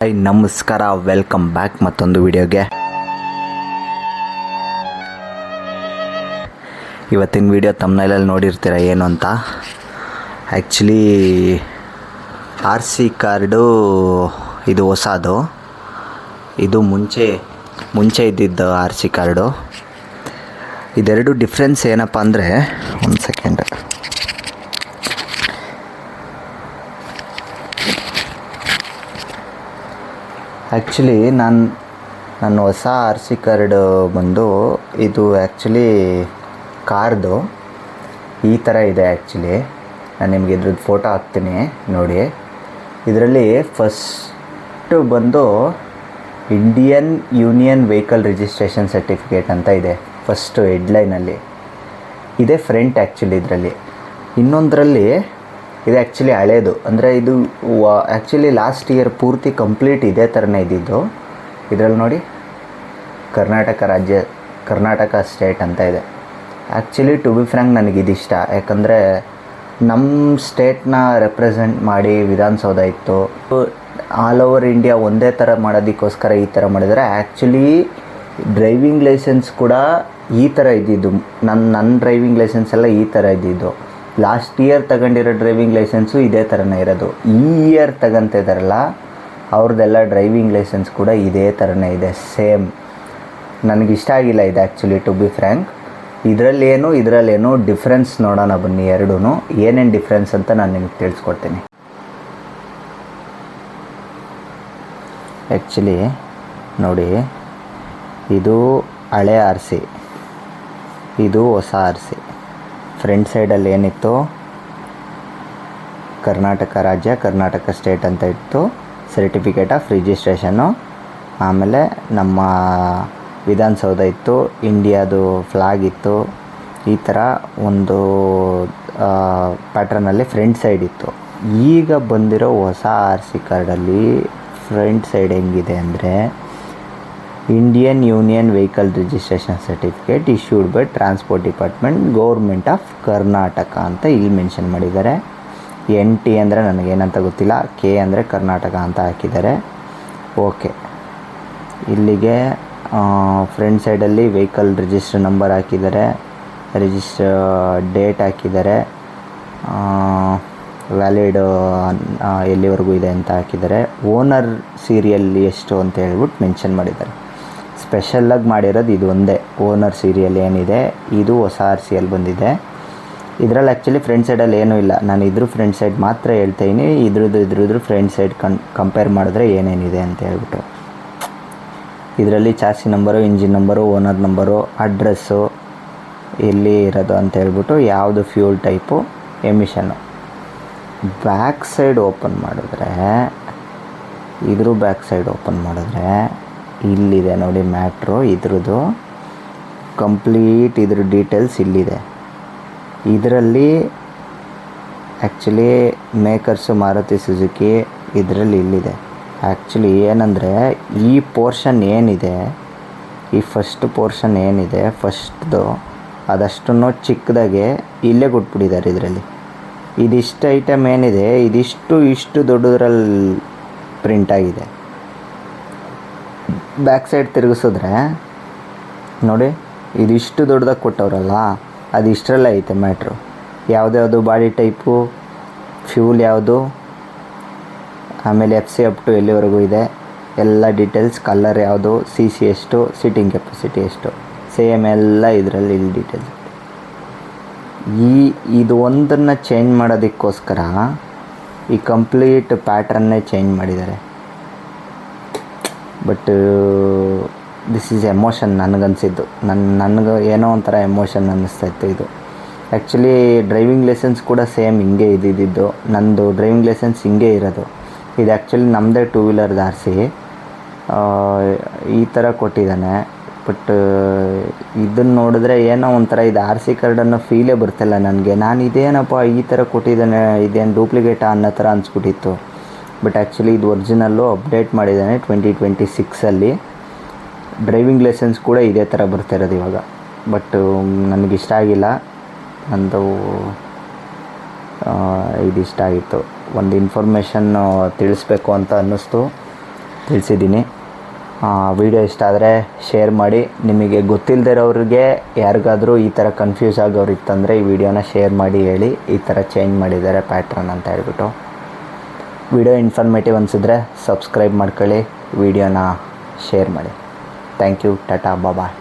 Hi ನಮಸ್ಕಾರ, welcome back ಮತ್ತೊಂದು ವಿಡಿಯೋಗೆ. ಇವತ್ತಿನ ವಿಡಿಯೋ ತಮ್ನೈಲಲ್ಲಿ ನೋಡಿರ್ತೀರ ಏನು ಅಂತ. ಆ್ಯಕ್ಚುಲಿ RC ಕಾರ್ಡು ಇದು ಹೊಸದು. ಇದು ಮುಂಚೆ ಇದ್ದಿದ್ದು RC ಕಾರ್ಡು. ಇದೆರಡು ಡಿಫ್ರೆನ್ಸ್ ಏನಪ್ಪ ಅಂದರೆ, ಒಂದು ಸೆಕೆಂಡ್, ಆ್ಯಕ್ಚುಲಿ ನನ್ನ ಹೊಸ RC ಕಾರ್ಡ್ ಬಂದು ಇದು ಆ್ಯಕ್ಚುಲಿ ಕಾರ್ದು ಈ ಥರ ಇದೆ. ಆ್ಯಕ್ಚುಲಿ ನಾನು ನಿಮಗೆ ಇದ್ರದ್ದು ಫೋಟೋ ಹಾಕ್ತೀನಿ ನೋಡಿ. ಇದರಲ್ಲಿ ಫಸ್ಟು ಬಂದು Indian union vehicle registration certificate ಅಂತ ಇದೆ ಫಸ್ಟು ಹೆಡ್ಲೈನಲ್ಲಿ. ಇದೇ ಫ್ರಂಟ್ ಆ್ಯಕ್ಚುಲಿ. ಇದರಲ್ಲಿ ಇನ್ನೊಂದರಲ್ಲಿ ಇದು ಆ್ಯಕ್ಚುಲಿ ಹಳೇದು, ಅಂದರೆ ಇದು ಆ್ಯಕ್ಚುಲಿ ಲಾಸ್ಟ್ ಇಯರ್ ಪೂರ್ತಿ ಕಂಪ್ಲೀಟ್ ಇದೇ ಥರನೇ ಇದ್ದಿದ್ದು. ಇದರಲ್ಲಿ ನೋಡಿ ಕರ್ನಾಟಕ ಸ್ಟೇಟ್ ಅಂತ ಇದೆ. ಆ್ಯಕ್ಚುಲಿ ಟು ಬಿ ಫ್ರ್ಯಾಂಕ್ ನನಗಿದಿಷ್ಟ, ಯಾಕಂದರೆ ನಮ್ಮ ಸ್ಟೇಟ್ನ ರೆಪ್ರೆಸೆಂಟ್ ಮಾಡಿ ವಿಧಾನಸೌಧ ಇತ್ತು. ಆಲ್ ಓವರ್ ಇಂಡಿಯಾ ಒಂದೇ ಥರ ಮಾಡೋದಕ್ಕೋಸ್ಕರ ಈ ಥರ ಮಾಡಿದರೆ. ಆ್ಯಕ್ಚುಲಿ ಡ್ರೈವಿಂಗ್ ಲೈಸೆನ್ಸ್ ಕೂಡ ಈ ಥರ ಇದ್ದಿದ್ದು. ನನ್ನ ಡ್ರೈವಿಂಗ್ ಲೈಸೆನ್ಸ್ ಎಲ್ಲ ಈ ಥರ ಇದ್ದಿದ್ದು. ಲಾಸ್ಟ್ ಇಯರ್ ತಗೊಂಡಿರೋ ಡ್ರೈವಿಂಗ್ ಲೈಸೆನ್ಸು ಇದೇ ಥರನೇ ಇರೋದು. ಈ ಇಯರ್ ತಗೊಂತಿದ್ದಾರಲ್ಲ ಅವ್ರದ್ದೆಲ್ಲ ಡ್ರೈವಿಂಗ್ ಲೈಸೆನ್ಸ್ ಕೂಡ ಇದೇ ಥರನೇ ಇದೆ, ಸೇಮ್. ನನಗಿಷ್ಟ ಆಗಿಲ್ಲ ಇದು ಆ್ಯಕ್ಚುಲಿ ಟು ಬಿ ಫ್ರ್ಯಾಂಕ್. ಇದರಲ್ಲೇನು ಡಿಫ್ರೆನ್ಸ್ ನೋಡೋಣ ಬನ್ನಿ. ಎರಡೂ ಏನೇನು ಡಿಫ್ರೆನ್ಸ್ ಅಂತ ನಾನು ನಿಮಗೆ ತಿಳಿಸ್ಕೊಡ್ತೀನಿ. ಆ್ಯಕ್ಚುಲಿ ನೋಡಿ, ಇದು ಹಳೆ RC, ಇದು ಹೊಸ RC. ಫ್ರಂಟ್ ಸೈಡಲ್ಲಿ ಏನಿತ್ತು, ಕರ್ನಾಟಕ ರಾಜ್ಯ, ಕರ್ನಾಟಕ ಸ್ಟೇಟ್ ಅಂತ ಇತ್ತು, ಸರ್ಟಿಫಿಕೇಟ್ ಆಫ್ ರಿಜಿಸ್ಟ್ರೇಷನ್ನು. ಆಮೇಲೆ ನಮ್ಮ ವಿಧಾನಸೌಧ ಇತ್ತು, ಇಂಡಿಯಾದು ಫ್ಲಾಗ್ ಇತ್ತು. ಈ ಥರ ಒಂದು ಪ್ಯಾಟ್ರನಲ್ಲಿ ಫ್ರಂಟ್ ಸೈಡ್ ಇತ್ತು. ಈಗ ಬಂದಿರೋ ಹೊಸ RC ಕಾರ್ಡಲ್ಲಿ ಫ್ರಂಟ್ ಸೈಡ್ ಹೆಂಗಿದೆ ಅಂದರೆ, Indian union vehicle registration certificate issued by transport department government of Karnataka ಅಂತ ಇಲ್ಲಿ ಮೆನ್ಷನ್ ಮಾಡಿದ್ದಾರೆ. NT ಅಂದರೆ ನನಗೇನಂತ ಗೊತ್ತಿಲ್ಲ, K ಅಂದರೆ ಕರ್ನಾಟಕ ಅಂತ ಹಾಕಿದ್ದಾರೆ. ಓಕೆ, ಇಲ್ಲಿಗೆ ಫ್ರಂಟ್ ಸೈಡಲ್ಲಿ ವೆಹಿಕಲ್ ರಿಜಿಸ್ಟರ್ ನಂಬರ್ ಹಾಕಿದ್ದಾರೆ, ರಿಜಿಸ್ಟರ್ ಡೇಟ್ ಹಾಕಿದ್ದಾರೆ, ವ್ಯಾಲಿಡ್ ಎಲ್ಲಿವರೆಗೂ ಇದೆ ಅಂತ ಹಾಕಿದ್ದಾರೆ. ಓನರ್ ಸೀರಿಯಲ್ ಎಷ್ಟು ಅಂತ ಹೇಳ್ಬಿಟ್ಟು ಮೆನ್ಷನ್ ಮಾಡಿದ್ದಾರೆ. ಸ್ಪೆಷಲಾಗಿ ಮಾಡಿರೋದು ಇದು ಒಂದೇ, ಓನರ್ ಸೀರಿಯಲ್ ಏನಿದೆ ಇದು ಹೊಸ RCಯಲ್ಲಿ ಬಂದಿದೆ. ಇದರಲ್ಲಿ ಆ್ಯಕ್ಚುಲಿ ಫ್ರಂಟ್ ಸೈಡಲ್ಲಿ ಏನೂ ಇಲ್ಲ. ನಾನು ಇದ್ರ ಫ್ರಂಟ್ ಸೈಡ್ ಮಾತ್ರ ಹೇಳ್ತಾಯಿನಿ. ಇದ್ರದ್ದು ಫ್ರಂಟ್ ಸೈಡ್ ಕಂಪೇರ್ ಮಾಡಿದ್ರೆ ಏನೇನಿದೆ ಅಂತ ಹೇಳ್ಬಿಟ್ಟು. ಇದರಲ್ಲಿ chassis number, engine number, owner number, address, ಎಲ್ಲಿ ಇರೋದು ಅಂತ ಹೇಳ್ಬಿಟ್ಟು, ಯಾವುದು ಫ್ಯೂಲ್ ಟೈಪು, ಎಮಿಷನ್ನು. ಬ್ಯಾಕ್ ಸೈಡ್ ಓಪನ್ ಮಾಡಿದ್ರೆ, ಬ್ಯಾಕ್ ಸೈಡ್ ಓಪನ್ ಮಾಡಿದ್ರೆ ಇಲ್ಲಿದೆ ನೋಡಿ ಮ್ಯಾಟ್ರು. ಇದ್ರದ್ದು ಕಂಪ್ಲೀಟ್ ಇದ್ರ ಡೀಟೇಲ್ಸ್ ಇಲ್ಲಿದೆ. ಇದರಲ್ಲಿ ಆ್ಯಕ್ಚುಲಿ ಮೇಕರ್ಸು ಮಾರುತಿ ಸುಜುಕಿ ಇದರಲ್ಲಿ ಇಲ್ಲಿದೆ. ಆ್ಯಕ್ಚುಲಿ ಏನಂದರೆ, ಈ ಪೋರ್ಷನ್ ಏನಿದೆ, ಈ ಫಸ್ಟ್ ಪೋರ್ಷನ್ ಏನಿದೆ ಫಸ್ಟ್ದು, ಅದಷ್ಟನ್ನು ಚಿಕ್ಕದಾಗೆ ಇಲ್ಲೇ ಕೊಟ್ಬಿಟ್ಟಿದ್ದಾರೆ. ಇದರಲ್ಲಿ ಇದಿಷ್ಟು ಐಟಮ್ ಏನಿದೆ, ಇಷ್ಟು ದೊಡ್ಡದ್ರಲ್ಲಿ ಪ್ರಿಂಟ್ ಆಗಿದೆ. ಬ್ಯಾಕ್ ಸೈಡ್ ತಿರುಗಿಸಿದ್ರೆ ನೋಡಿ, ಇದಿಷ್ಟು ದೊಡ್ಡದಾಗಿ ಕೊಟ್ಟವ್ರಲ್ಲ, ಅದು ಇಷ್ಟರಲ್ಲೇ ಐತೆ ಮ್ಯಾಟ್ರು. ಯಾವುದ್ಯಾವುದು ಬಾಡಿ ಟೈಪು, ಫ್ಯೂಲ್ ಯಾವುದು, ಆಮೇಲೆ FC ಅಪ್ ಟು ಎಲ್ಲಿವರೆಗೂ ಇದೆ ಎಲ್ಲ ಡೀಟೇಲ್ಸ್, ಕಲರ್ ಯಾವುದು, CC ಎಷ್ಟು, ಸೀಟಿಂಗ್ ಕೆಪಾಸಿಟಿ ಎಷ್ಟು, ಸೇಮ್ ಎಲ್ಲ ಇದರಲ್ಲಿ ಇಲ್ಲಿ ಡೀಟೇಲ್ಸ್. ಇದು ಒಂದನ್ನು ಚೇಂಜ್ ಮಾಡೋದಕ್ಕೋಸ್ಕರ ಈ ಕಂಪ್ಲೀಟ್ ಪ್ಯಾಟ್ರನ್ನೇ ಚೇಂಜ್ ಮಾಡಿದ್ದಾರೆ. ಬಟ್ ದಿಸ್ ಈಸ್ ಎಮೋಷನ್ ನನಗನ್ಸಿದ್ದು. ನನಗೆ ಏನೋ ಒಂಥರ ಎಮೋಷನ್ ಅನ್ನಿಸ್ತಾಯಿತ್ತು ಇದು. ಆ್ಯಕ್ಚುಲಿ ಡ್ರೈವಿಂಗ್ ಲೈಸೆನ್ಸ್ ಕೂಡ ಸೇಮ್ ಹಿಂಗೆ ಇದ್ದಿದ್ದು. ನಂದು ಡ್ರೈವಿಂಗ್ ಲೈಸೆನ್ಸ್ ಹಿಂಗೆ ಇರೋದು. ಇದು ಆ್ಯಕ್ಚುಲಿ ನಮ್ಮದೇ 2 ವೀಲರ್ದು RC. ಈ ಥರ ಕೊಟ್ಟಿದ್ದಾನೆ. ಬಟ್ ಇದನ್ನು ನೋಡಿದ್ರೆ ಏನೋ ಒಂಥರ ಇದು RC ಕಾರ್ಡನ್ನು ಫೀಲೇ ಬರ್ತಿಲ್ಲ ನನಗೆ. ನಾನು ಇದೇನಪ್ಪ ಈ ಥರ ಕೊಟ್ಟಿದ್ದಾನೆ, ಇದೇನು ಡೂಪ್ಲಿಕೇಟಾ ಅನ್ನೋ ಥರ ಅನಿಸ್ಬಿಟ್ಟಿತ್ತು. ಬಟ್ ಆ್ಯಕ್ಚುಲಿ ಇದು ಒರಿಜಿನಲ್ಲು ಅಪ್ಡೇಟ್ ಮಾಡಿದ್ದಾನೆ 2026ಅಲ್ಲಿ. ಡ್ರೈವಿಂಗ್ ಲೈಸೆನ್ಸ್ ಕೂಡ ಇದೇ ಥರ ಬರ್ತಿರೋದು ಇವಾಗ. ಬಟ್ ನನಗಿಷ್ಟ ಆಗಿಲ್ಲ. ನಂದು ಇದಿಷ್ಟ ಆಗಿತ್ತು. ಒಂದು ಇನ್ಫಾರ್ಮೇಷನ್ ತಿಳಿಸ್ಬೇಕು ಅಂತ ಅನ್ನಿಸ್ತು. ತಿಳಿಸಿದ್ದೀನಿ. ವಿಡಿಯೋ ಇಷ್ಟ ಆದರೆ ಶೇರ್ ಮಾಡಿ. ನಿಮಗೆ ಗೊತ್ತಿಲ್ಲದಿರೋರಿಗೆ ಯಾರಿಗಾದರೂ ಈ ಥರ ಕನ್ಫ್ಯೂಸ್ ಆಗೋರು ಇತ್ತಂದರೆ ಈ ವಿಡಿಯೋನ ಶೇರ್ ಮಾಡಿ ಹೇಳಿ, ಈ ಥರ ಚೇಂಜ್ ಮಾಡಿದ್ದಾರೆ ಪ್ಯಾಟ್ರನ್ ಅಂತ ಹೇಳ್ಬಿಟ್ಟು. ವಿಡಿಯೋ ಇನ್ಫಾರ್ಮೇಟಿವ್ ಅನಿಸಿದ್ರೆ ಸಬ್ಸ್ಕ್ರೈಬ್ ಮಾಡ್ಕೊಳ್ಳಿ, ವಿಡಿಯೋನ ಶೇರ್ ಮಾಡಿ. Thank you, tata, bye.